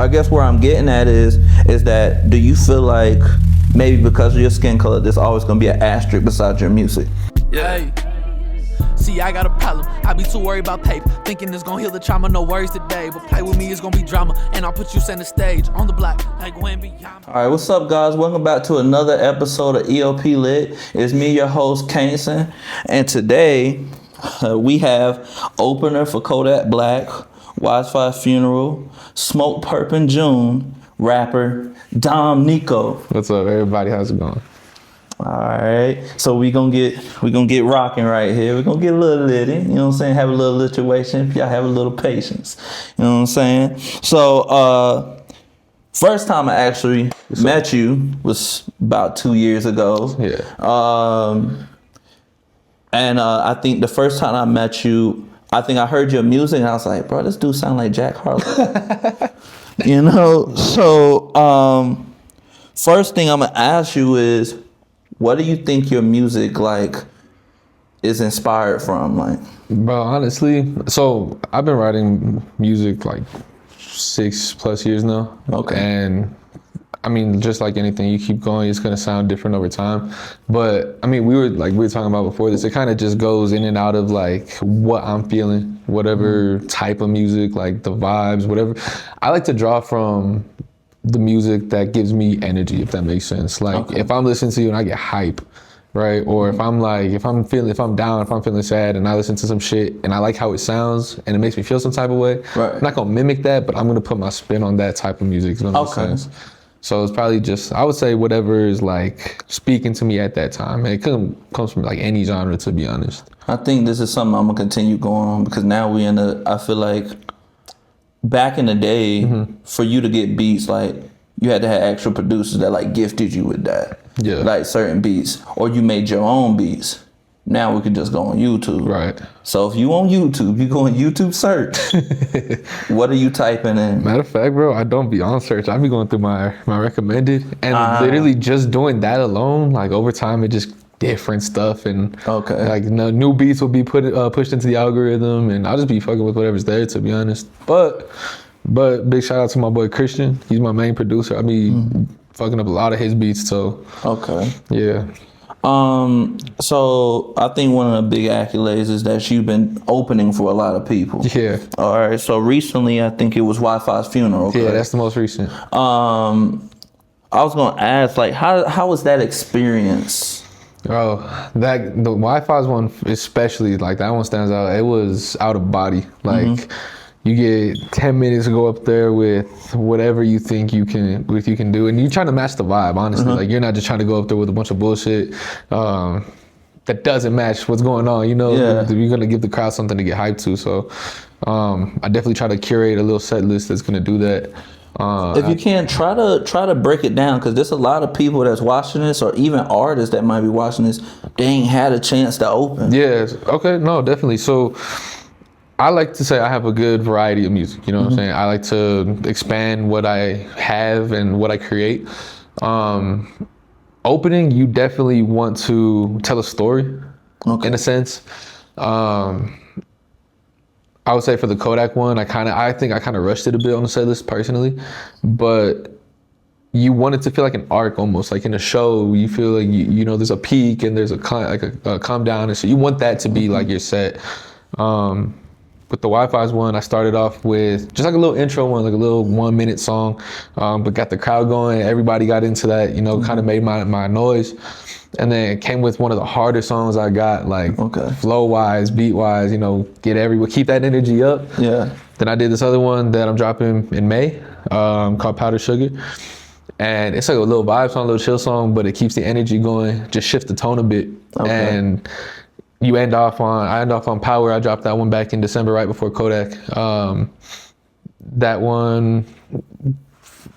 I guess where I'm getting at is that do you feel like maybe because of your skin color, there's always gonna be an asterisk beside your music? Yeah. Hey. See, I got a problem. I be too worried about paper, thinking it's gonna heal the trauma. No worries today, but play with me, it's gonna be drama. And I'll put you center stage on the block, like when beyond. All right, what's up, guys? Welcome back to another episode of ELP Lit. It's me, your host, Kaneson, and today we have opener for Kodak Black, Wi-Fi Funeral, Smoke Perp in June, rapper Nico. What's up, everybody? How's it going? All right, so we gonna get rocking right here. We're gonna get a little litty, you know what I'm saying? Have a little lituation if y'all have a little patience, you know what I'm saying? So first time I actually met you was about 2 years ago. Yeah. And I think the first time I met you, I think I heard your music and I was like, bro, this dude sound like Jack Harlow. You know, so first thing I'm gonna ask you is, what do you think your music like is inspired from? Like, Bro, honestly, so I've been writing music like 6+ years now. Okay. And I mean, just like anything, you keep going, it's gonna sound different over time. But I mean, we were talking about before this, it kind of just goes in and out of like what I'm feeling, whatever type of music, like the vibes, whatever. I like to draw from the music that gives me energy, if that makes sense. Like if I'm listening to you and I get hype, right? Or if I'm down, if I'm feeling sad and I listen to some shit and I like how it sounds and it makes me feel some type of way, right. I'm not gonna mimic that, but I'm gonna put my spin on that type of music, if that makes sense. So it's probably just, I would say whatever is like speaking to me at that time. And it comes from like any genre, to be honest. I think this is something I'm gonna continue going on because now I feel like back in the day, for you to get beats, like you had to have actual producers that like gifted you with that. Yeah. Like certain beats, or you made your own beats. Now we could just go on YouTube. Right. So if you on YouTube, you go on YouTube search. What are you typing in? Matter of fact, bro, I don't be on search. I be going through my recommended, and literally just doing that alone, like over time, it just different stuff, and like new beats will be pushed into the algorithm, and I'll just be fucking with whatever's there, to be honest. But big shout out to my boy Christian. He's my main producer. I be fucking up a lot of his beats, so yeah. So I think one of the big accolades is that you've been opening for a lot of people. Yeah. All right. So recently, I think it was Wi-Fi's funeral. Yeah, that's the most recent. I was gonna ask, like, how was that experience? Oh, the Wi-Fi's one especially, like that one stands out. It was out of body. Like you get 10 minutes to go up there with whatever you think you can do, and you're trying to match the vibe. Honestly, like you're not just trying to go up there with a bunch of bullshit that doesn't match what's going on. You know, you're gonna give the crowd something to get hyped to. So I definitely try to curate a little set list that's gonna do that. If you can, try to break it down, because there's a lot of people that's watching this, or even artists that might be watching this, they ain't had a chance to open. Yeah, okay, no, definitely. So I like to say I have a good variety of music, you know what I'm saying? I like to expand what I have and what I create. Opening, you definitely want to tell a story, in a sense. I would say for the Kodak one, I think I kind of rushed it a bit on the set list personally, but you want it to feel like an arc almost, like in a show. You feel like you know there's a peak and there's a calm down, and so you want that to be like your set. With the Wi-Fi's one, I started off with just like a little intro one, like a little 1-minute song, but got the crowd going. Everybody got into that, you know, kind of made my noise. And then it came with one of the harder songs I got, like flow-wise, beat-wise, you know, keep that energy up. Yeah. Then I did this other one that I'm dropping in May, called Powder Sugar. And it's like a little vibe song, a little chill song, but it keeps the energy going, just shift the tone a bit. And I end off on Power. I dropped that one back in December, right before Kodak. That one,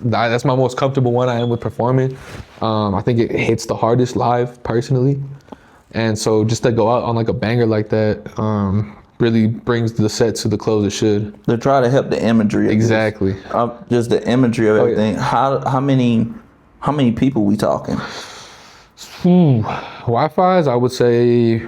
that's my most comfortable one I am with performing. I think it hits the hardest live personally. And so just to go out on like a banger like that really brings the set to the close it should. They try to help the imagery. Exactly. Just the imagery of everything. How many people we talking? Wi-Fi's, I would say,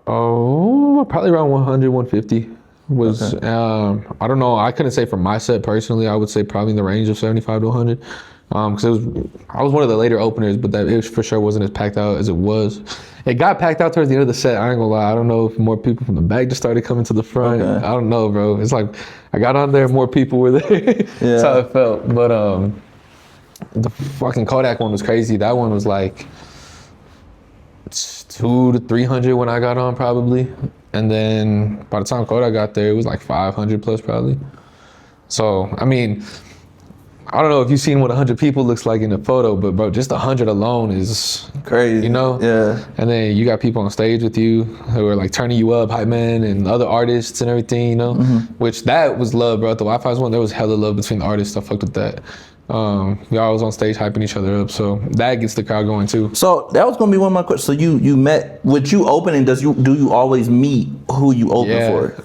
probably around 100, 150. Was I don't know. I couldn't say for my set personally. I would say probably in the range of 75 to 100. Because I was one of the later openers, but that it for sure wasn't as packed out as it was. It got packed out towards the end of the set. I ain't gonna lie. I don't know if more people from the back just started coming to the front. Okay. I don't know, bro. It's like I got on there, more people were there. That's how it felt. But the fucking Kodak one was crazy. That one was like 200 to 300 when I got on probably, and then by the time Kodak got there, it was like 500 plus probably. So I mean, I don't know if you've seen what 100 people looks like in a photo, but bro, just 100 alone is crazy. You know? Yeah. And then you got people on stage with you who are like turning you up, hype men and other artists and everything, you know? Which that was love, bro. At the Wi-Fi's one, there was hella love between the artists. I fucked with that. Y'all was on stage hyping each other up, so that gets the crowd going too. So that was gonna be one of my questions. So you met with you opening? Do you always meet who you open for?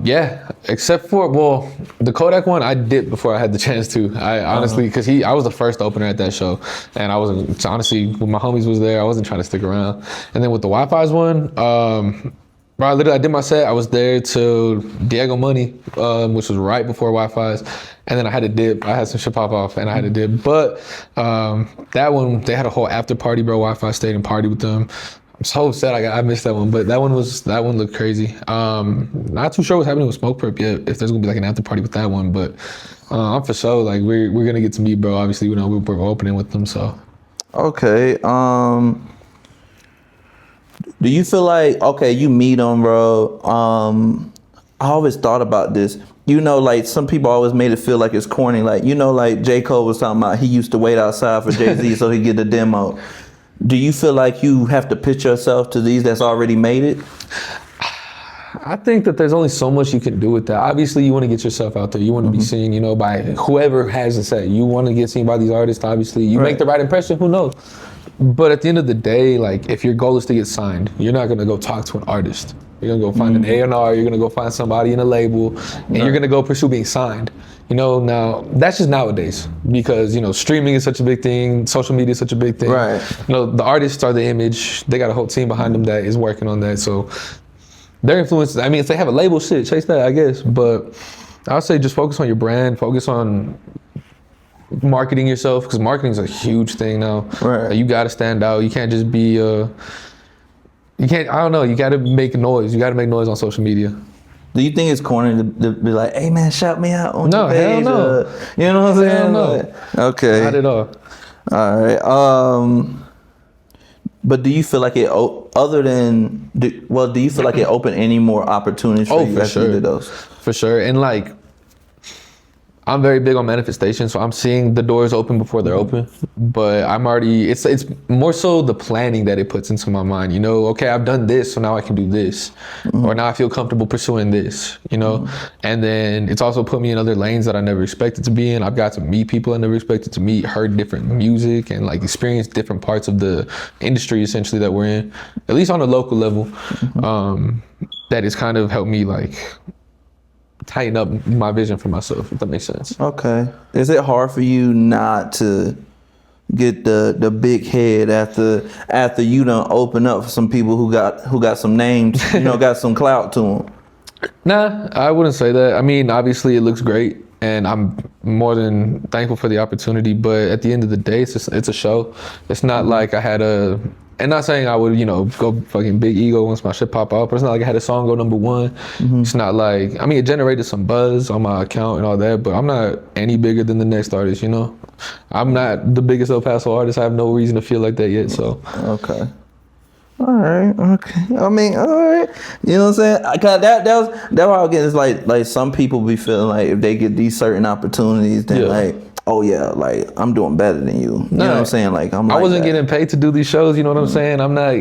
Yeah. Except for the Kodak one, I did before I had the chance to. I honestly, because I was the first opener at that show, and I wasn't honestly when my homies was there, I wasn't trying to stick around. And then with the Wi-Fi's one, bro, I did my set. I was there till Diego Money, which was right before Wi-Fi's. And then I had to dip. I had some shit pop off and I had to dip. But that one, they had a whole after party, bro. Wi-Fi stayed and partied with them. I'm so sad I missed that one. But that one looked crazy. Not too sure what's happening with Smoke Prep yet, if there's gonna be like an after party with that one. But I'm for sure, like we're gonna get to meet, bro. Obviously, we know we're opening with them, so. Okay. Do you feel like, okay, you meet them, bro? I always thought about this. You know, like some people always made it feel like it's corny. Like, you know, like J. Cole was talking about he used to wait outside for Jay-Z so he get the demo. Do you feel like you have to pitch yourself to these that's already made it? I think that there's only so much you can do with that. Obviously, you want to get yourself out there. You want to be seen, you know, by whoever has a set. You want to get seen by these artists, obviously. You make the right impression, who knows? But at the end of the day, like, if your goal is to get signed, you're not going to go talk to an artist. You're going to go find an A&R, you're going to go find somebody in a label, and you're going to go pursue being signed. You know, now, that's just nowadays because, you know, streaming is such a big thing, social media is such a big thing. Right. You know, the artists are the image. They got a whole team behind them that is working on that. So their influence, I mean, if they have a label, shit, chase that, I guess. But I would say just focus on your brand, focus on marketing yourself, because marketing is a huge thing now. Right. You got to stand out. You can't just be, you got to make noise. You got to make noise on social media. Do you think it's corny to be like, hey man, shout me out on No, your page? hell no. You know what I'm saying? Hell no. Like, okay. Not at all. All right. But do you feel like it, do you feel like it opened any more opportunities for you for after you did those? For sure. And like, I'm very big on manifestation, so I'm seeing the doors open before they're open. But I'm already, it's more so the planning that it puts into my mind. You know, okay, I've done this, so now I can do this. Or now I feel comfortable pursuing this, you know? And then it's also put me in other lanes that I never expected to be in. I've got to meet people I never expected to meet, heard different music, and like experience different parts of the industry essentially that we're in, at least on a local level. That has kind of helped me like tighten up my vision for myself, if that makes sense. Okay. Is it hard for you not to get the big head after you done open up for some people who got some names, you know, got some clout to them? Nah, I wouldn't say that. I mean, obviously it looks great and I'm more than thankful for the opportunity, but at the end of the day, it's a show. It's not like I had and not saying I would, you know, go fucking big ego once my shit pop up, but it's not like I had a song go #1. It's not like, I mean, it generated some buzz on my account and all that, but I'm not any bigger than the next artist, you know? I'm not the biggest El Paso artist. I have no reason to feel like that yet, so. Okay. All right. Okay. I mean, all right. You know what I'm saying? Cause that was what I was getting. Is like some people be feeling like if they get these certain opportunities, then like, oh yeah, like I'm doing better than you. You know what I'm saying? Like I wasn't getting paid to do these shows. You know what I'm saying? I'm not.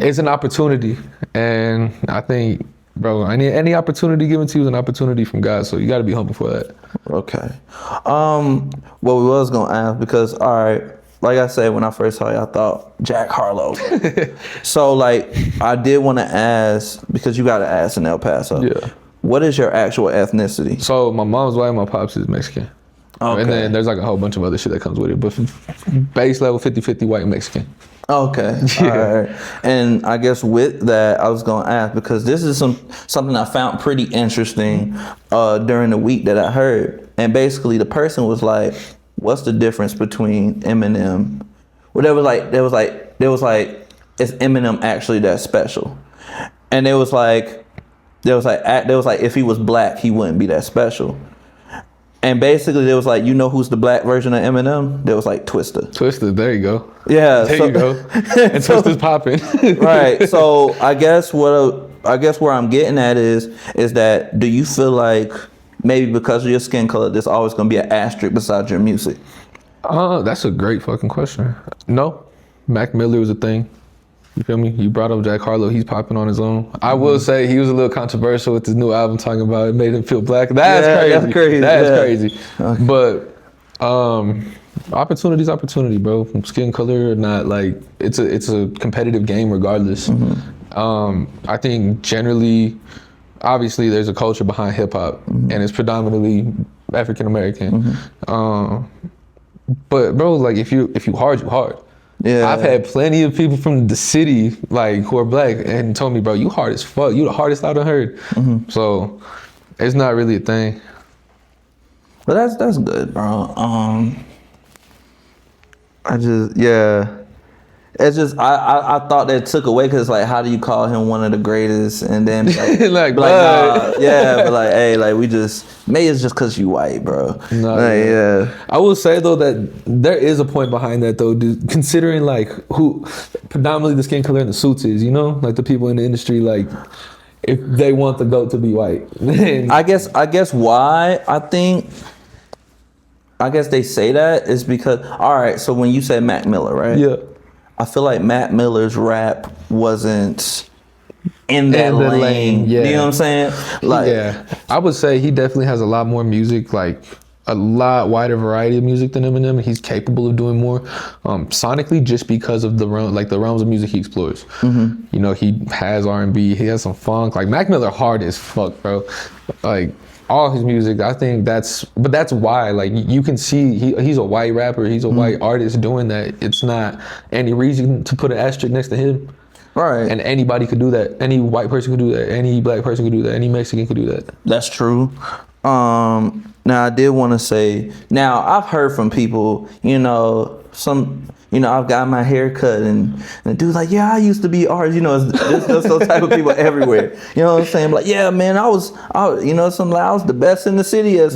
It's an opportunity, and I think, bro, any opportunity given to you is an opportunity from God. So you got to be humble for that. Okay. What we was gonna ask, because all right, like I said, when I first saw you, I thought Jack Harlow. So like I did want to ask, because you got to ask in El Paso. Yeah. What is your actual ethnicity? So my mom's white, my pops is Mexican. Okay. And then there's like a whole bunch of other shit that comes with it. But base level 50-50 white and Mexican. Okay. Yeah. All right. And I guess with that, I was gonna ask because this is something I found pretty interesting during the week that I heard. And basically the person was like, what's the difference between Eminem? Well, there was like, is Eminem actually that special? And there was like if he was black, he wouldn't be that special. And basically, there was like, you know who's the black version of Eminem? There was like Twista. Twista, there you go. Yeah, There you go. And so- Twista's popping. Right. So I guess where I'm getting at is that do you feel like maybe because of your skin color, there's always gonna be an asterisk beside your music? That's a great fucking question. No, Mac Miller was a thing. You feel me? You brought up Jack Harlow. He's popping on his own. I will say he was a little controversial with his new album talking about it made him feel black. That's crazy. That's crazy. Okay. But opportunity's opportunity, bro. From skin color or not, like it's a competitive game regardless. I think generally, obviously, there's a culture behind hip hop, and it's predominantly African American. But bro, like if you hard, you hard. Yeah. I've had plenty of people from the city, like who are black, and told me, bro, you hard as fuck. You the hardest I done heard. So it's not really a thing. But that's good, bro. I thought that took away because like, how do you call him one of the greatest? And then Like, nah, yeah, but like, hey, like maybe it's just because you white, bro. No, Like, yeah. I will say though that there is a point behind that though, dude, considering like who predominantly the skin color in the suits is, you know, like the people in the industry, like if they want the GOAT to be white. Then I guess why I guess they say that is because, all right, so when you said Mac Miller, right? yeah. I feel like Mac Miller's rap wasn't in that In the lane. lane, yeah. You know what I'm saying? Like, Yeah, I would say he definitely has a lot more music, like a lot wider variety of music than Eminem. He's capable of doing more sonically, just because of the realms of music he explores. You know, he has R&B, he has some funk. Like Mac Miller, hard as fuck, bro. Like all his music, I think that's why, like you can see he's a white rapper, he's a white artist doing that. It's not any reason to put an asterisk next to him. right. And anybody could do that. Any white person could do that. Any black person could do that. Any Mexican could do that. That's true. Now I did want to say, now I've heard from people, I've got my hair cut and the dude's like, yeah, I used to be artist, there's those type of people everywhere. You know what I'm saying? Like, yeah, man, I was the best in the city at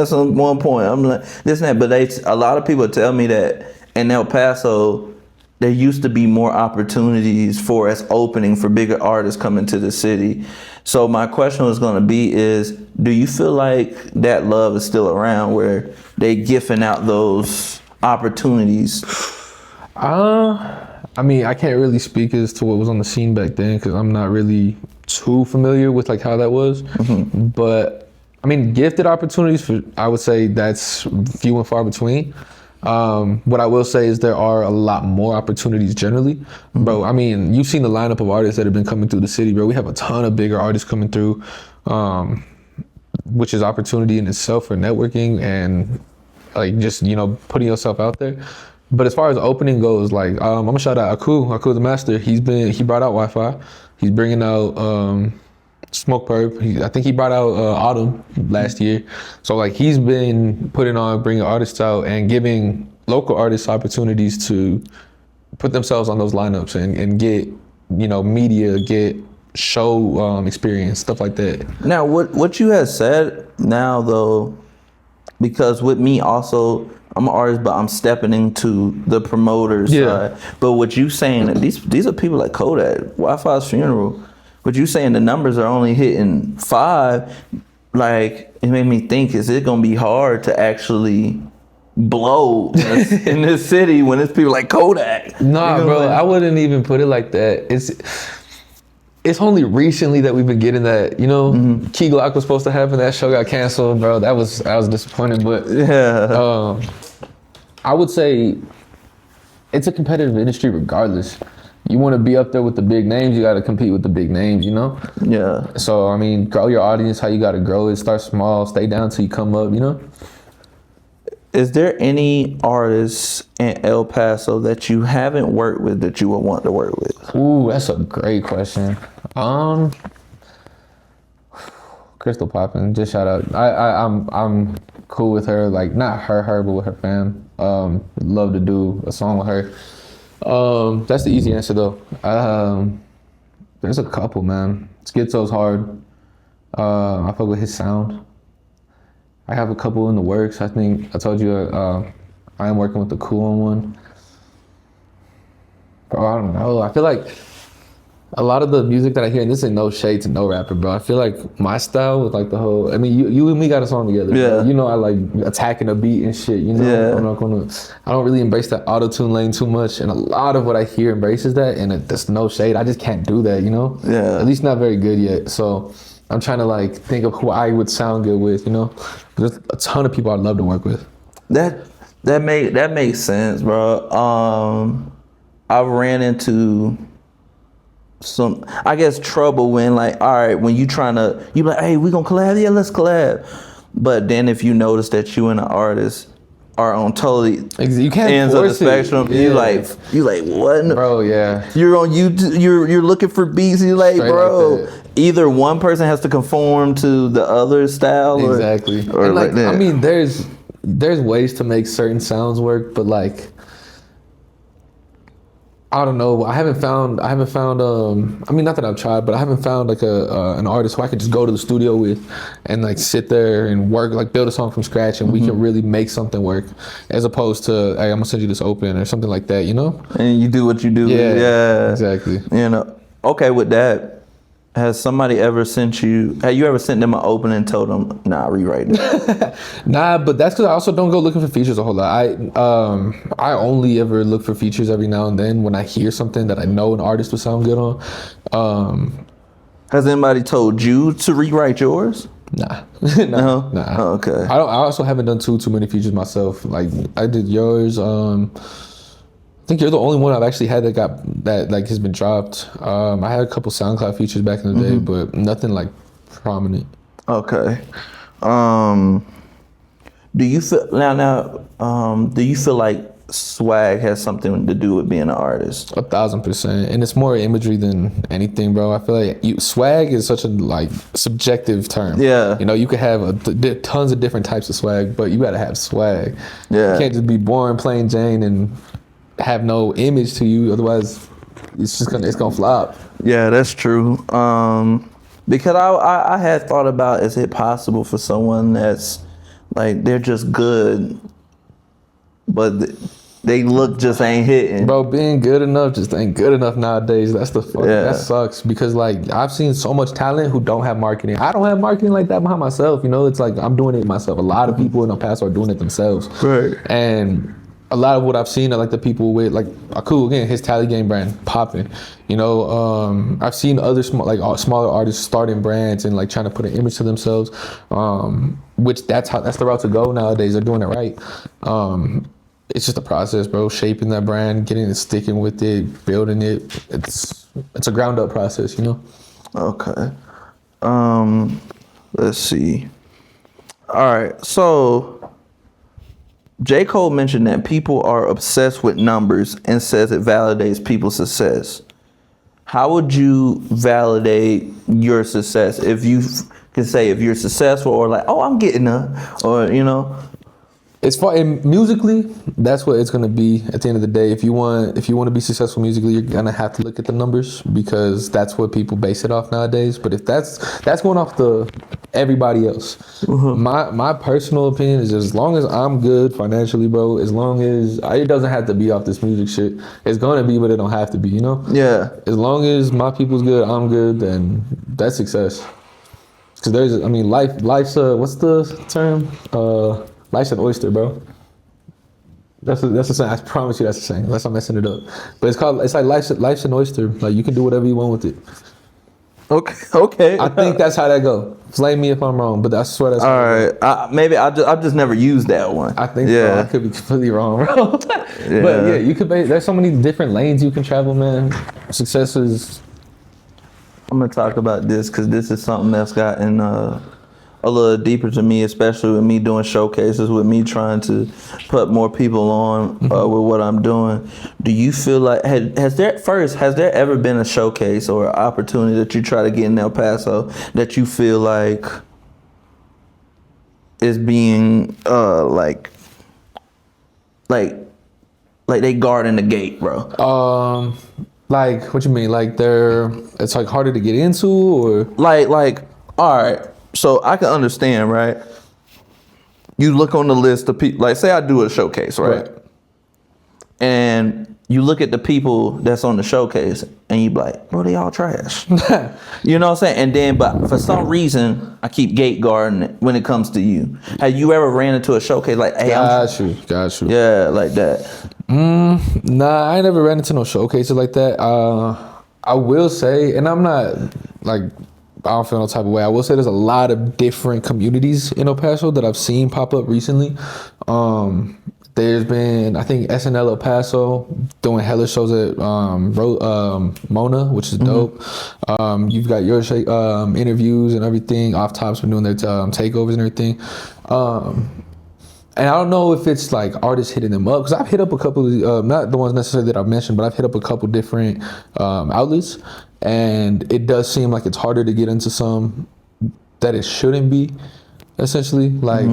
some one point. I'm like, this and that. But a lot of people tell me that in El Paso, there used to be more opportunities for us opening for bigger artists coming to the city. So my question was going to be do you feel like that love is still around where they gifting out those opportunities? I mean, I can't really speak as to what was on the scene back then because I'm not really too familiar with like how that was. But I mean, gifted opportunities, I would say that's few and far between. What I will say is there are a lot more opportunities generally, bro. I mean, you've seen the lineup of artists that have been coming through the city, bro. We have a ton of bigger artists coming through, which is opportunity in itself for networking and like just putting yourself out there. But as far as opening goes, like I'm gonna shout out Aku the Master. He brought out Wi-Fi. He's bringing out Smoke Perp. I think he brought out Autumn last year. So like he's been bringing artists out and giving local artists opportunities to put themselves on those lineups and get media, get show experience, stuff like that. Now, what you had said now though, because with me also, I'm an artist, but I'm stepping into the promoter's side. But what you saying that these are people like Kodak, Wi-Fi's funeral. But you saying the numbers are only hitting 5, like it made me think: is it gonna be hard to actually blow in this city when it's people like Kodak? Nah, bro, I wouldn't even put it like that. It's only recently that we've been getting that. Key Glock was supposed to happen. That show got canceled, bro. I was disappointed, but Yeah. I would say it's a competitive industry regardless. You want to be up there with the big names, you got to compete with the big names, Yeah. So, I mean, grow your audience how you got to grow it. Start small, stay down till you come up, Is there any artists in El Paso that you haven't worked with that you would want to work with? Ooh, that's a great question. Crystal Poppin, just shout out. I'm cool with her, like not her, but with her fam. Love to do a song with her. That's the easy answer though. There's a couple, man. Schizo's hard. I fuck with his sound. I have a couple in the works. I think I told you I am working with the Cool on one. Bro, I don't know. I feel like a lot of the music that I hear, and this ain't no shade to no rapper, bro. I feel like my style with like the whole, I mean, you and me got a song together. Yeah. Bro. You know, I like attacking a beat and shit, you know? Yeah. I don't really embrace that auto-tune lane too much. And a lot of what I hear embraces that, and there's no shade. I just can't do that, you know? Yeah. At least not very good yet. So I'm trying to like think of who I would sound good with, you know? There's a ton of people I'd love to work with. That makes sense, bro. I ran into some, I guess, trouble when like, all right, when you like, hey, we gonna collab? Yeah, let's collab. But then if you notice that you and the artist are on totally You can't ends of the force it. spectrum, Yeah. you like what? Bro, yeah. You're on YouTube. You're looking for beats. You're like, Straight bro. like that. Either one person has to conform to the other style, Exactly. or And like, right there. I mean, there's ways to make certain sounds work, but like, I don't know. I haven't found. I mean, not that I've tried, but I haven't found like an artist who I could just go to the studio with and like sit there and work, like build a song from scratch, and we can really make something work, as opposed to, hey, I'm gonna send you this open or something like that, you know? And you do what you do. Yeah, exactly. You know. Okay, with that, has somebody ever sent you? Have you ever sent them an open and told them, nah, rewrite it? Nah, but that's because I also don't go looking for features a whole lot. I only ever look for features every now and then when I hear something that I know an artist would sound good on. Has anybody told you to rewrite yours? Nah. No? Nah. Oh, okay. I also haven't done too many features myself. Like I did yours. I think you're the only one I've actually had that like has been dropped. I had a couple SoundCloud features back in the day, but nothing like prominent. Okay. Do you feel do you feel like swag has something to do with being an artist? 1,000%, and it's more imagery than anything, bro. I feel like swag is such a like subjective term. Yeah. You know, you could have tons of different types of swag, but you gotta have swag. Yeah. You can't just be born plain Jane and have no image to you. Otherwise, it's gonna flop. Yeah, that's true. Because I had thought about, is it possible for someone that's like, they're just good, but they look just ain't hitting? Bro, being good enough just ain't good enough nowadays. That's the fuck. Yeah. That sucks, because like I've seen so much talent who don't have marketing. I don't have marketing like that behind myself. You know, it's like I'm doing it myself. A lot of people in the past are doing it themselves. Right. And a lot of what I've seen are like the people with like Cool, again, his Tally Game brand popping. You know, I've seen other smaller artists starting brands and like trying to put an image to themselves. Which that's the route to go nowadays. They're doing it right. It's just a process, bro. Shaping that brand, getting it, sticking with it, building it. It's a ground up process, you know. Okay. Let's see. All right. So J. Cole mentioned that people are obsessed with numbers and says it validates people's success. How would you validate your success? If you can say if you're successful, or like, oh, I'm getting or you know. As far and musically, that's what it's gonna be at the end of the day. If you want to be successful musically, you're gonna have to look at the numbers, because that's what people base it off nowadays. But if that's going off the everybody else, my personal opinion is, as long as I'm good financially, bro, as long as it doesn't have to be off this music shit. It's gonna be, but it don't have to be, you know? Yeah. As long as my people's good, I'm good, then that's success. Because life's what's the term? Life's an oyster, bro. That's the saying. I promise you that's the saying, unless I'm messing it up. But it's like life's an oyster. Like, you can do whatever you want with it. Okay. I think that's how that go. Flame me if I'm wrong, but I swear that's All how that go. right. Maybe I've just never used that one. I think so. I could be completely wrong, bro. But yeah, you could. There's so many different lanes you can travel, man. Success is. I'm gonna talk about this because this is something that's gotten a little deeper to me, especially with me doing showcases, with me trying to put more people on with what I'm doing. Do you feel like has there ever been a showcase or an opportunity that you try to get in El Paso that you feel like is being like they guarding the gate, bro? Like, what you mean? Like it's like harder to get into, or Like, all right. So I can understand, right? You look on the list of people. Like, say I do a showcase, right? And you look at the people that's on the showcase, and you be like, bro, they all trash. You know what I'm saying? And then, but for some reason, I keep gate guarding it when it comes to you. Have you ever ran into a showcase like, hey, got you. Yeah, like that. Nah, I ain't never ran into no showcases like that. I will say, and I'm not like, I don't feel no type of way. I will say there's a lot of different communities in El Paso that I've seen pop up recently. There's been, I think, SNL El Paso doing hella shows at Mona, which is dope. You've got your interviews and everything. Off Top's been doing their takeovers and everything. And I don't know if it's like artists hitting them up, because I've hit up a couple of, not the ones necessarily that I've mentioned, but I've hit up a couple different outlets, and it does seem like it's harder to get into some that it shouldn't be, essentially. Like,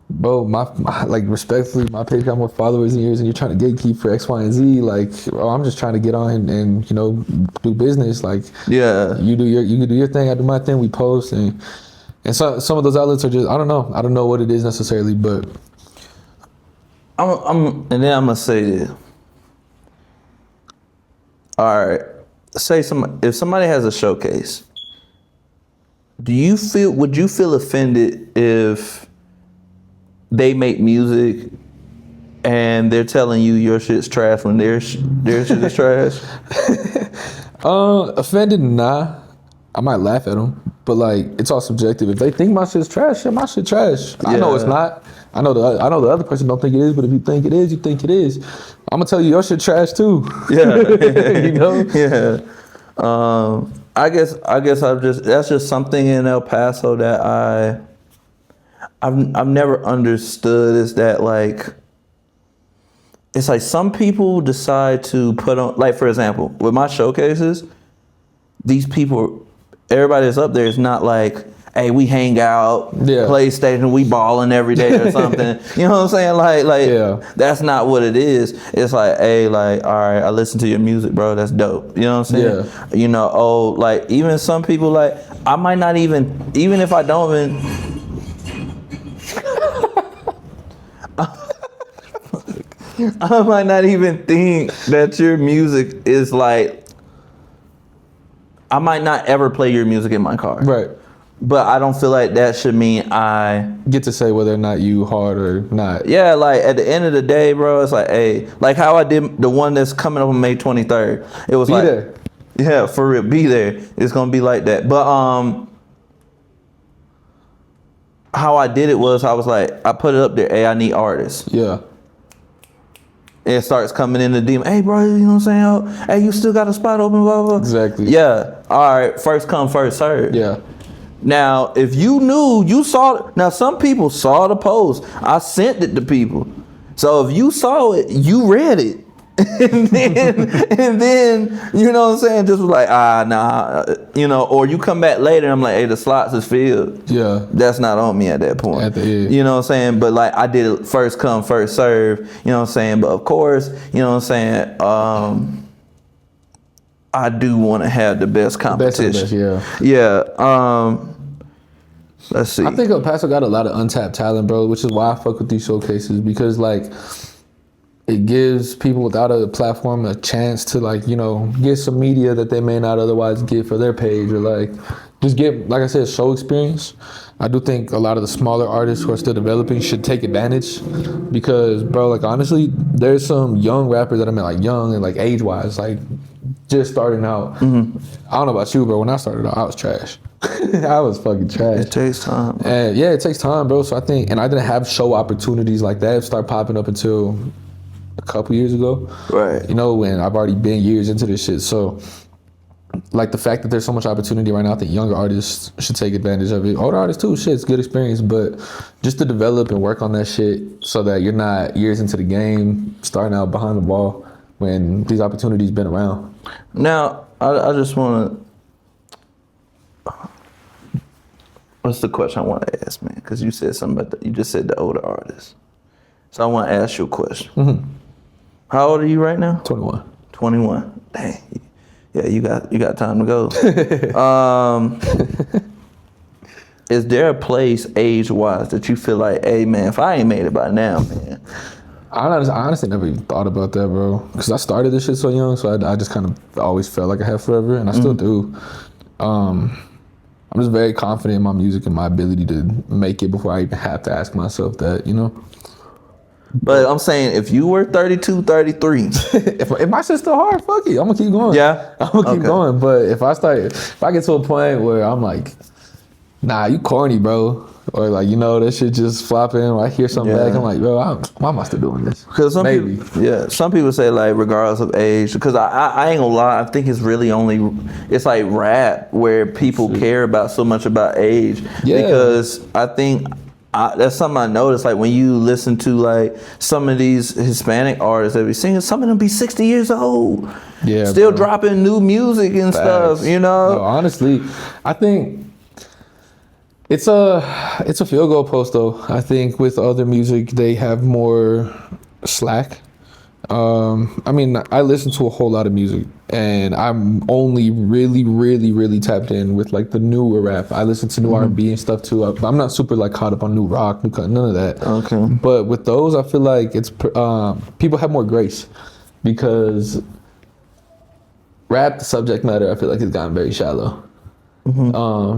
bro, my like, respectfully, my page got more followers than yours, and you're trying to gatekeep for X, Y, and Z. Like, bro, I'm just trying to get on and you know, do business. Like, Yeah. you can do your thing, I do my thing, we post, and so some of those outlets are just, I don't know what it is necessarily, but and then I'm gonna say this. All right, if somebody has a showcase, would you feel offended if they make music and they're telling you your shit's trash when their shit is trash? Offended, nah. I might laugh at them, but like, it's all subjective. If they think my shit's trash, yeah, my shit trash. I know it's not. I know the other person don't think it is, but if you think it is, you think it is. I'm gonna tell you your shit trash too. Yeah. You know? Yeah. I guess that's just something in El Paso that I've never understood, is that like, it's like some people decide to put on, like, for example, with my showcases, these people, everybody that's up there is not like, hey, we hang out, PlayStation, we balling every day or something. You know what I'm saying? Like, that's not what it is. It's like, hey, like, all right, I listen to your music, bro. That's dope. You know what I'm saying? Yeah. You know, like, even some people, like, I might not even if I don't even, I might not even think that your music is like, I might not ever play your music in my car. Right. But I don't feel like that should mean I get to say whether or not you hard or not. Yeah, like, at the end of the day, bro, it's like, hey, like how I did the one that's coming up on May 23rd. It was Be there. Yeah, for real, be there. It's gonna be like that. But how I did it was, I was like, I put it up there, hey, I need artists. Yeah. It starts coming in the DM. Hey, bro, you know what I'm saying? Oh, hey, you still got a spot open, blah, blah, blah. Exactly. Yeah. All right. First come, first serve. Yeah. Now, if you knew, you saw, now some people saw the post. I sent it to people. So if you saw it, you read it. and then, you know what I'm saying? Just was like, nah, you know, or you come back later and I'm like, hey, the slots is filled. Yeah. That's not on me at that point. At the end. You know what I'm saying? But like, I did it first come, first serve, you know what I'm saying? But of course, you know what I'm saying? I do want to have the best competition. Yeah. Let's see. I think El Paso got a lot of untapped talent, bro, which is why I fuck with these showcases, because like, it gives people without a platform a chance to, like, you know, get some media that they may not otherwise get for their page, or like just get, like I said, show experience. I do think a lot of the smaller artists who are still developing should take advantage, because, bro, like, honestly, there's some young rappers that I mean, like, young and like age wise, like just starting out. Mm-hmm. I don't know about you, bro. When I started out, I was trash. I was fucking trash. It takes time. And yeah, it takes time, bro. So I think, and I didn't have show opportunities like that start popping up until a couple years ago. Right. You know, when I've already been years into this shit. So like the fact that there's so much opportunity right now, I think younger artists should take advantage of it. Older artists too, shit, it's a good experience, but just to develop and work on that shit so that you're not years into the game starting out behind the ball when these opportunities been around. Now, I just want to. What's the question I want to ask, man? Because you said something about you just said the older artists. So I want to ask you a question. Mm-hmm. How old are you right now? 21. 21. Dang. Yeah, you got time to go. Is there a place age-wise that you feel like, hey, man, if I ain't made it by now, man. I honestly never even thought about that, bro. Because I started this shit so young, so I just kind of always felt like I had forever, and I still do. I'm just very confident in my music and my ability to make it before I even have to ask myself that, you know? But I'm saying, if you were 32, 33. if my shit's still hard, fuck it. I'm gonna keep going. Yeah? I'm gonna keep Okay. going. But if I get to a point where I'm like, nah, you corny, bro. Or like, you know, that shit just flopping, or I hear something Yeah. back, I'm like, bro, why am I still doing this? Because some Maybe. people, some people say like regardless of age. Because I ain't gonna lie, I think it's really it's like rap where people care about so much about age. Yeah. Because I think that's something I noticed. Like when you listen to like some of these Hispanic artists that be singing, some of them be 60 years old. Yeah, Still bro. dropping new music and stuff. Facts. You know. No, honestly, I think it's a field goal post though. I think with other music they have more slack. I mean, I listen to a whole lot of music, and I'm only really tapped in with like the newer rap. I listen to new R&B and stuff too. I'm not super like caught up on new rock, none of that. Okay. But with those, I feel like it's people have more grace because rap, the subject matter, I feel like it's gotten very shallow.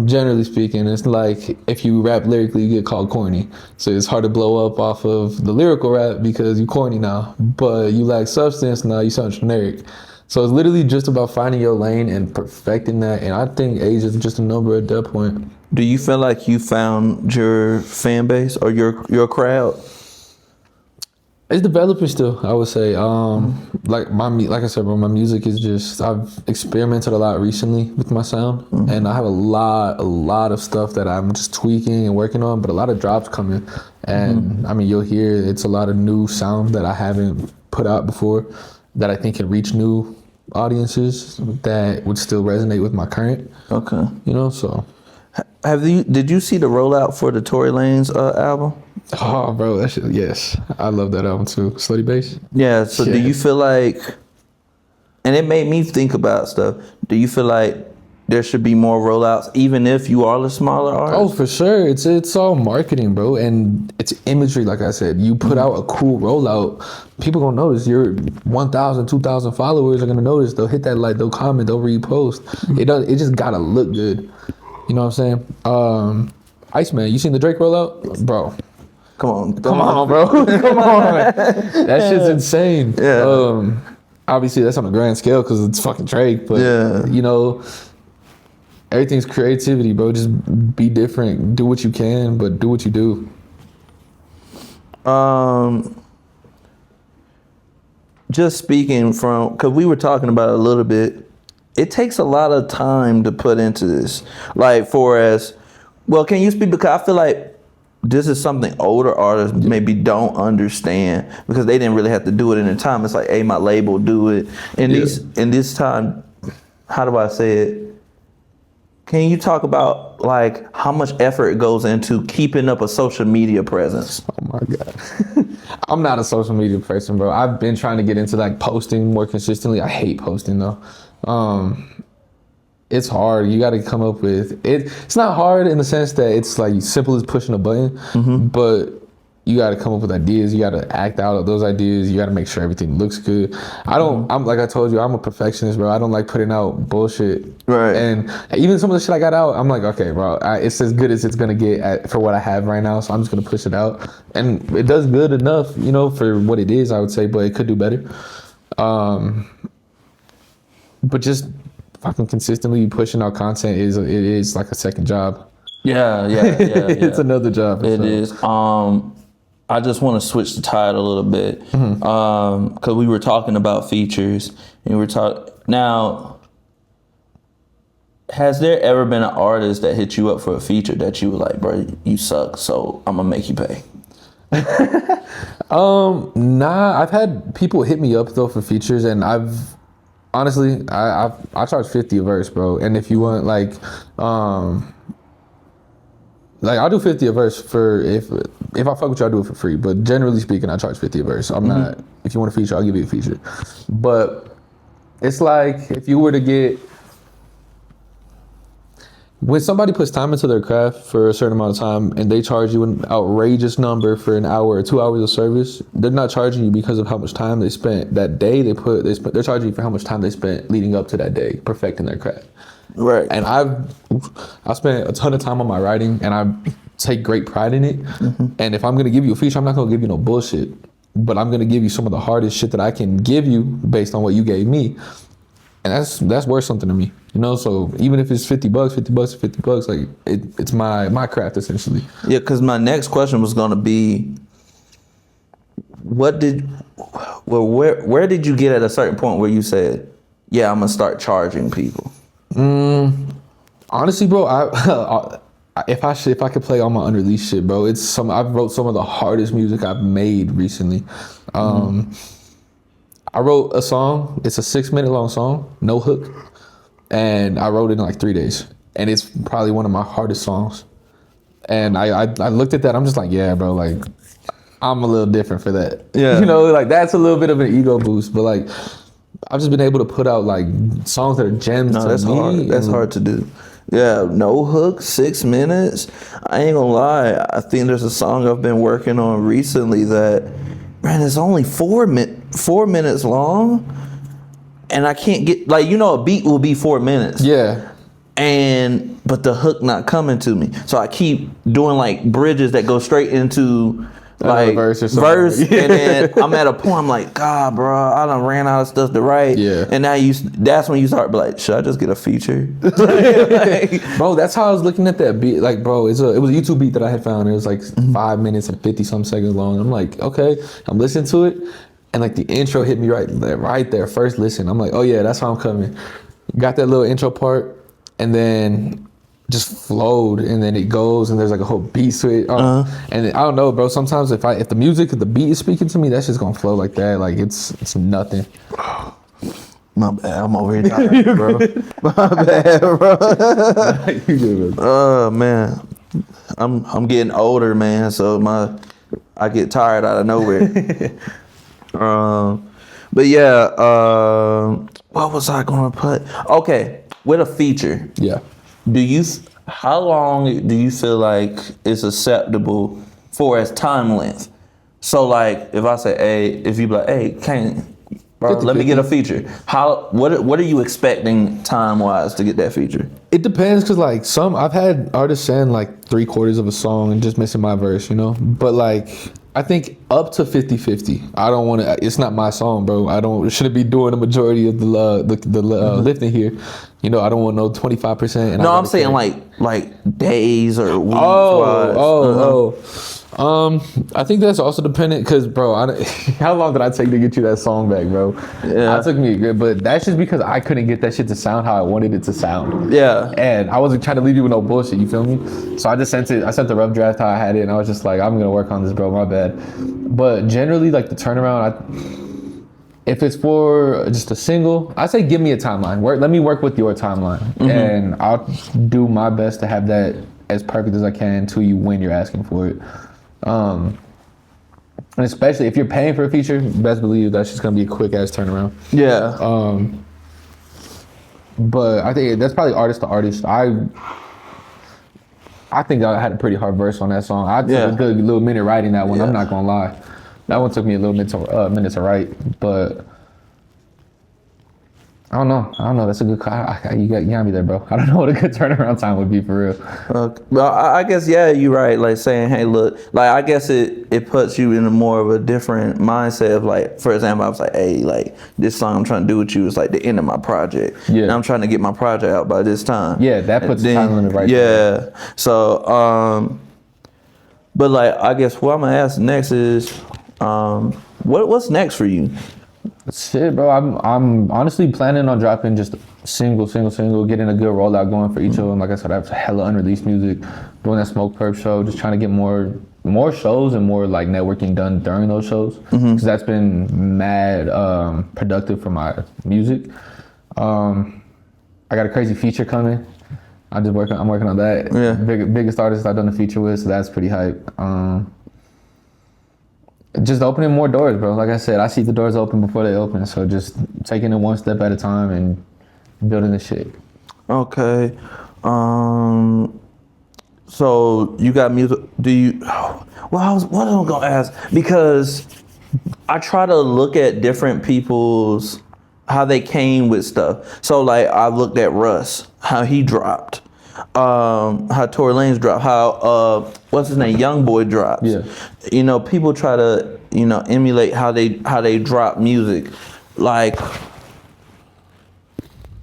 Generally speaking, it's like if you rap lyrically, you get called corny. So it's hard to blow up off of the lyrical rap because you corny now, but you lack substance now. You sound generic. So it's literally just about finding your lane and perfecting that. And I think age is just a number at that point. Do you feel like you found your fan base or your crowd? It's developing still, I would say. Like I said, bro, my music is just, I've experimented a lot recently with my sound, and I have a lot of stuff that I'm just tweaking and working on, but a lot of drops coming, and I mean, you'll hear it's a lot of new sound that I haven't put out before that I think can reach new audiences that would still resonate with my current. Okay. You know, so. Did you see the rollout for the Tory Lanez album? Oh, bro, that shit, yes. I love that album too. Slutty Bass? Yeah, so do Yeah. you feel like, and it made me think about stuff, do you feel like there should be more rollouts even if you are the smaller artist? Oh, for sure. It's all marketing, bro. And it's imagery, like I said. You put out a cool rollout, people gonna notice. Your 1,000, 2,000 followers are gonna notice. They'll hit that like, they'll comment, they'll repost. It just gotta look good. You know what I'm saying? Iceman, you seen the Drake rollout? Bro. Come on, Come on, bro. Come on. That shit's insane. Yeah. Obviously, that's on a grand scale because it's fucking Drake. But, Yeah. you know, everything's creativity, bro. Just be different. Do what you can, but do what you do. Just speaking from, because we were talking about it a little bit, it takes a lot of time to put into this. Like, can you speak, because I feel like this is something older artists maybe don't understand because they didn't really have to do it in the time. It's like, hey, my label do it. In this time, how do I say it? Can you talk about like how much effort goes into keeping up a social media presence? Oh my God. I'm not a social media person, bro. I've been trying to get into like posting more consistently. I hate posting though. It's hard. You got to come up with it. It's not hard in the sense that it's like simple as pushing a button, but you got to come up with ideas. You got to act out those ideas. You got to make sure everything looks good. I'm like I told you, I'm a perfectionist, bro. I don't like putting out bullshit. Right. And even some of the shit I got out, I'm like, okay, bro, it's as good as it's gonna get for what I have right now. So I'm just gonna push it out, and it does good enough, you know, for what it is. I would say, but it could do better. But just fucking consistently pushing out content is like a second job. Yeah. It's another job. It is. I just want to switch the tide a little bit because we were talking about features and we were talking. Now, Has there ever been an artist that hit you up for a feature that you were like, bro, you suck, so I'm gonna make you pay? Nah, I've had people hit me up though for features, and I've honestly, I charge 50 a verse, bro. And if you want like I'll do 50 a verse for if I fuck with you, I'll do it for free. But generally speaking, I charge 50 a verse. I'm not. If you want a feature, I'll give you a feature. But it's like if you were to get. When somebody puts time into their craft for a certain amount of time and they charge you an outrageous number for an hour or 2 hours of service, they're not charging you because of how much time they spent that day. They're charging you for how much time they spent leading up to that day perfecting their craft. Right. And I've spent a ton of time on my writing, and I take great pride in it. And if I'm gonna give you a feature, I'm not gonna give you no bullshit, but I'm gonna give you some of the hardest shit that I can give you based on what you gave me. And that's worth something to me, you know. So even if it's $50, like it's my craft essentially. Yeah, because my next question was gonna be, where did you get at a certain point where you said, yeah, I'm gonna start charging people? Honestly, bro, if I could play all my unreleased shit, bro, I've wrote some of the hardest music I've made recently. I wrote a song. It's a 6-minute long song, no hook, and I wrote it in like 3 days. And it's probably one of my hardest songs. And I looked at that. I'm just like, yeah, bro, like I'm a little different for that. Yeah, you know, like that's a little bit of an ego boost. But like I've just been able to put out like songs that are gems. No, that's hard. That's hard to do. Yeah, no hook, 6 minutes. I ain't gonna lie. I think there's a song I've been working on recently that, man, it's only 4 minutes long, and I can't get, like, you know, a beat will be 4 minutes. Yeah. But the hook not coming to me. So I keep doing like bridges that go straight into like verse or something. and then I'm at a point, I'm like, God, bro, I done ran out of stuff to write. Yeah. And now that's when you start be like, should I just get a feature? Bro, that's how I was looking at that beat. Like, bro, it was a YouTube beat that I had found. It was like 5 minutes and 50 some seconds long. I'm like, okay, I'm listening to it, and like the intro hit me right there, first listen. I'm like, oh yeah, that's how I'm coming. Got that little intro part, and then just flowed, and then it goes, and there's like a whole beat to it. And I don't know, bro. Sometimes if the beat is speaking to me, that's just gonna flow like that. Like it's nothing. My bad, I'm over here tired, bro. My bad, bro. You good, bro. Oh man, I'm getting older, man. So I get tired out of nowhere. But yeah, what was I gonna put? Okay, with a feature. Yeah. How long do you feel like is acceptable for as time length? So like, if I say, hey, if you be like, hey, bro, let me get a feature. What are you expecting time wise to get that feature? It depends, cause like I've had artists send like 3/4 of a song and just missing my verse, you know. But like I think up to 50-50. I don't want to. It's not my song, bro. Shouldn't be doing the majority of the lifting here. You know, I don't want no 25%. No, I'm saying like days or weeks. I think that's also dependent, cause bro, how long did I take to get you that song back, bro? Yeah, that took me a good, but that's just because I couldn't get that shit to sound how I wanted it to sound. Yeah, and I wasn't trying to leave you with no bullshit. You feel me? So I just sent it. I sent the rough draft how I had it, and I was just like, I'm gonna work on this, bro. My bad. But generally, like the turnaround, if it's for just a single, I say give me a timeline. Let me work with your timeline, and I'll do my best to have that as perfect as I can to you when you're asking for it. And especially if you're paying for a feature, best believe that's just gonna be a quick ass turnaround. Yeah. But I think that's probably artist to artist. I think I had a pretty hard verse on that song. I took a good little minute writing that one. I'm not gonna lie. That one took me a little minute to write, but I don't know. That's a good. You got me there, bro. I don't know what a good turnaround time would be for real. Well, I guess you're right. Like saying, hey, look, like I guess it puts you in a more of a different mindset of like, for example, I was like, hey, like this song I'm trying to do with you is like the end of my project. Yeah. And I'm trying to get my project out by this time. Yeah, that puts the time limit right there. Yeah. So, but like I guess what I'm gonna ask next is, what's next for you? Shit, bro. I'm honestly planning on dropping just single, getting a good rollout going for each of them. Like I said, I have hella unreleased music, doing that Smoke Perp show, just trying to get more shows and more like networking done during those shows, because that's been mad productive for my music. I got a crazy feature coming. I'm working on that. Yeah. Biggest artist I've done a feature with, so that's pretty hype. Just opening more doors, bro. Like I said, I see the doors open before they open. So just taking it one step at a time and building the shit. Okay. So you got music. Do you? Well, what am I gonna ask? Because I try to look at different people's how they came with stuff. So like I looked at Russ, how he dropped. How Tory Lanez dropped, how what's his name, Young Boy drops. Yeah. You know, people try to, you know, emulate how they drop music. Like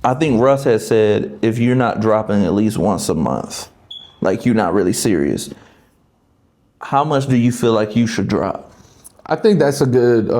I think Russ has said, if you're not dropping at least once a month, like you're not really serious. How much do you feel like you should drop? I think that's a good.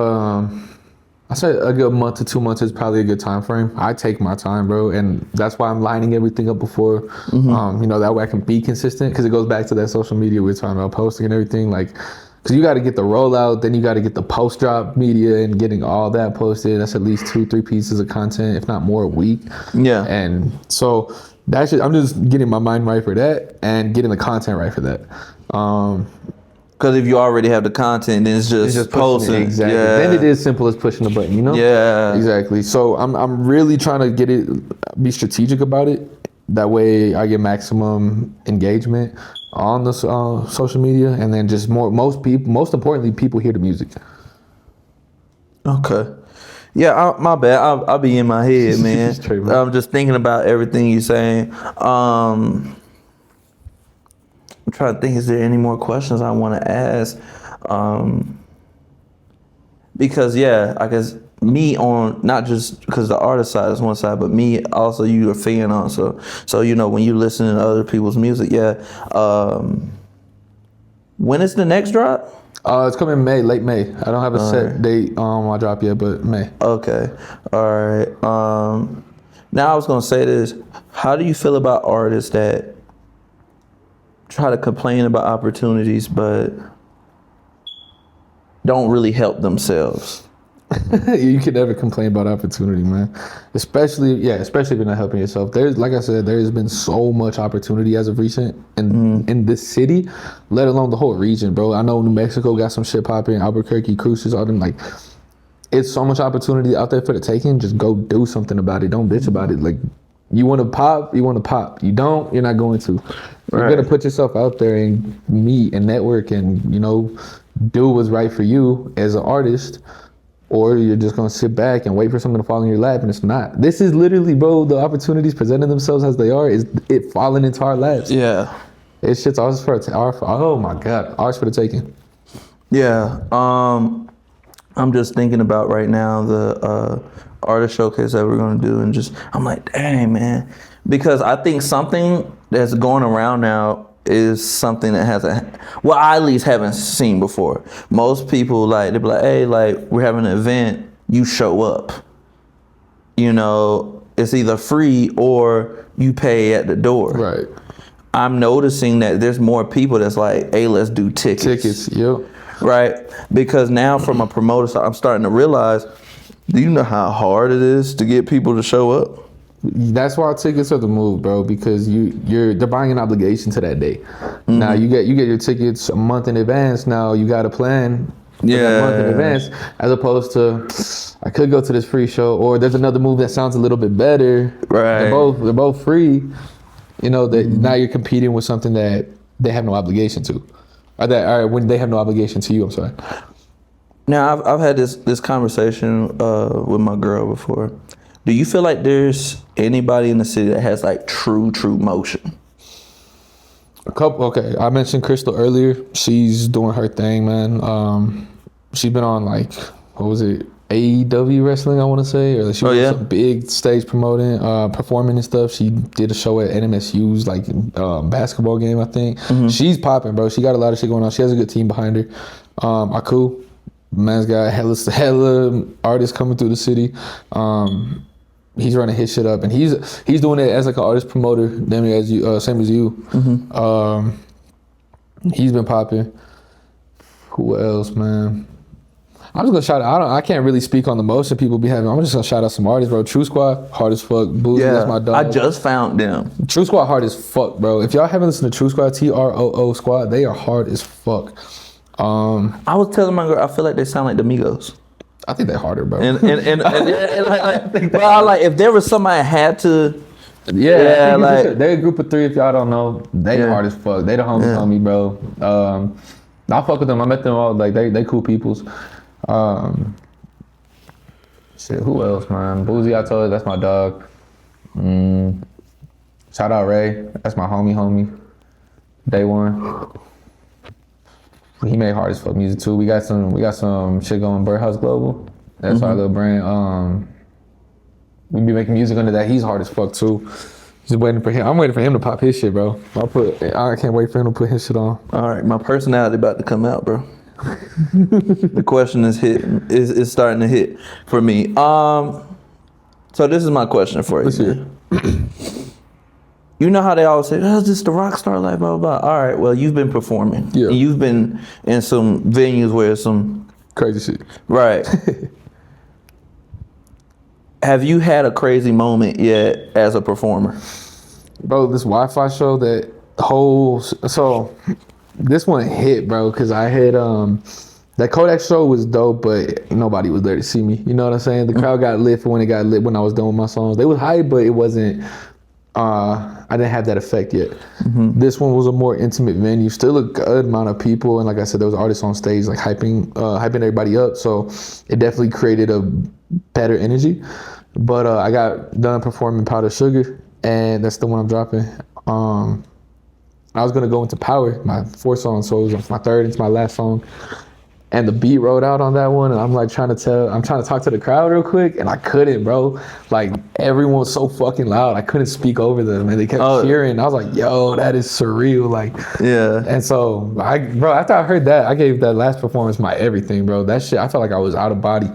I say a good month to 2 months is probably a good time frame. I take my time, bro, and that's why I'm lining everything up before. You know, that way I can be consistent, because it goes back to that social media we're talking about, posting and everything. Like, because you got to get the rollout, then you got to get the post drop media and getting all that posted. That's at least 2-3 pieces of content, if not more, a week. Yeah. And so that's I'm just getting my mind right for that and getting the content right for that. Because if you already have the content, then it's just posting. Exactly. Yeah. Then it is simple as pushing a button, you know? Yeah. Exactly. So I'm really trying to be strategic about it. That way I get maximum engagement on the social media, and then just most importantly, people hear the music. Okay. Yeah, my bad. I'll be in my head, man. Straight, man. I'm just thinking about everything you're saying. I'm trying to think, is there any more questions I want to ask? Because, yeah, I guess me on, not just because the artist side is one side, but me also, you a fan on. So you know, when you listen to other people's music, yeah. When is the next drop? It's coming late May. I don't have a set date I drop yet, but May. Okay. All right. Now I was going to say this. How do you feel about artists that try to complain about opportunities but don't really help themselves? You can never complain about opportunity, man. Especially if you're not helping yourself. Like I said, there's been so much opportunity as of recent in this city, let alone the whole region, bro. I know New Mexico got some shit popping, Albuquerque, Cruces, all them. Like, it's so much opportunity out there for the taking. Just go do something about it. Don't bitch about it. Like, you want to pop, you want to pop. You don't, you're not going to. You're going to put yourself out there and meet and network and, you know, do what's right for you as an artist, or you're just going to sit back and wait for something to fall in your lap, and it's not. This is literally, bro, the opportunities presenting themselves as they are, is it falling into our laps. Yeah. It's just ours for oh my God, ours for the taking. Yeah. I'm just thinking about right now the artist showcase that we're going to do, and just, I'm like, dang, man. Because I think something that's going around now is something that I at least haven't seen before. Most people, like, they be like, hey, like, we're having an event, you show up. You know, it's either free or you pay at the door. Right. I'm noticing that there's more people that's like, hey, let's do tickets. Tickets, yep. Right? Because now from a promoter side, I'm starting to realize, do you know how hard it is to get people to show up? That's why tickets are the move, bro, because they're buying an obligation to that day. Now you get your tickets a month in advance. Now you got a plan for that month in advance, as opposed to, I could go to this free show, or there's another move that sounds a little bit better. Right. They're both free. You know, that now you're competing with something that they have no obligation to, or when they have no obligation to you. I'm sorry. Now I've had this conversation with my girl before. Do you feel like there's anybody in the city that has like true motion? A couple. Okay, I mentioned Crystal earlier. She's doing her thing, man. She's been on, like, what was it, AEW wrestling, I want to say, or she was some big stage promoting, performing and stuff. She did a show at NMSU's like basketball game, I think. She's popping, bro. She got a lot of shit going on. She has a good team behind her. Aku, Man's got hella artists coming through the city. He's running his shit up, and he's doing it as like an artist promoter, damn near as you, same as you. He's been popping. Who else, man? I'm just gonna shout out. I can't really speak on the motion people be having. I'm just gonna shout out some artists, bro. True Squad, hard as fuck. Boozy, that's my dog. I just found them. True Squad hard as fuck, bro. If y'all haven't listened to True Squad, TROO Squad, they are hard as fuck. I was telling my girl, I feel like they sound like the Migos. I think they're harder, bro. And like, if there was somebody I had to, yeah, like they're a group of three. If y'all don't know, they hard as fuck. They the homie, bro. I fuck with them. I met them all. Like they cool peoples. Shit, who else, man? Boozy, I told you, that's my dog. Shout out Ray, that's my homie. Day one. He made hard as fuck music too. We got some shit going. Birdhouse Global. That's our little brand. We be making music under that. He's hard as fuck too. Just waiting for him. I'm waiting for him to pop his shit, bro. I can't wait for him to put his shit on. All right, my personality about to come out, bro. The question is starting to hit for me. So this is my question for you. Let's hear it. You know how they always say, "Oh, this is the rock star life," blah blah blah. All right, well, you've been performing. Yeah. And you've been in some venues where some crazy shit. Right. Have you had a crazy moment yet as a performer? Bro, this Wi-Fi show, this one hit, bro, because I had that Kodak show was dope, but nobody was there to see me. You know what I'm saying? The crowd got lit for when it got lit when I was done with my songs. They was hype, but it wasn't. I didn't have that effect yet. This one was a more intimate venue, still a good amount of people, and like I said, there was artists on stage like hyping everybody up. So it definitely created a better energy. But I got done performing Powder Sugar, and that's the one I'm dropping. I was gonna go into Power, my fourth song, so it was my third, it's my last song. And the beat rolled out on that one, and I'm like trying to talk to the crowd real quick, and I couldn't, bro. Like everyone was so fucking loud, I couldn't speak over them, and they kept cheering. I was like, yo, that is surreal, like. Yeah. And so, after I heard that, I gave that last performance my everything, bro. That shit, I felt like I was out of body,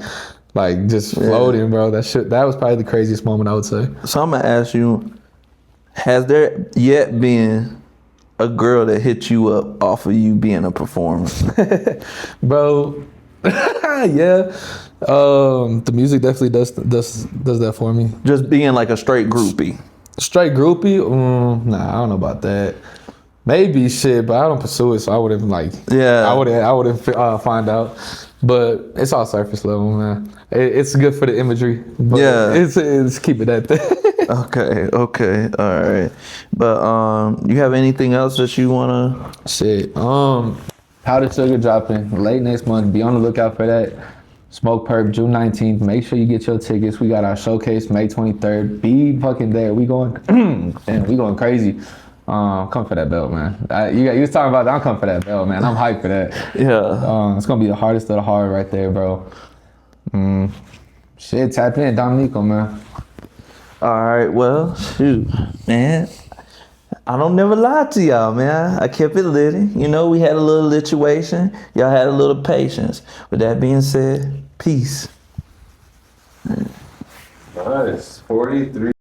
like just floating, bro. That was probably the craziest moment, I would say. So I'm gonna ask you, has there yet been a girl that hit you up off of you being a performer? Bro, yeah. The music definitely does that for me. Just being like a straight groupie. Straight groupie? Nah, I don't know about that. Maybe shit, but I don't pursue it, so I wouldn't like. Yeah. I wouldn't find out. But it's all surface level, man. It's good for the imagery. But yeah. It's keep it at that. Okay, all right. But you have anything else that you wanna? Shit. Powder Sugar dropping late next month. Be on the lookout for that. Smoke Perp June 19th. Make sure you get your tickets. We got our showcase May 23rd. Be fucking there. We going and we going crazy. Come for that belt, man. You was talking about that. I'm coming for that belt, man. I'm hyped for that. Yeah. It's gonna be the hardest of the hard right there, bro. Shit, tap in, Nico, man. All right, well, shoot, man. I don't never lie to y'all, man. I kept it litty. You know, we had a little lituation. Y'all had a little patience. With that being said, peace. Nice. 43.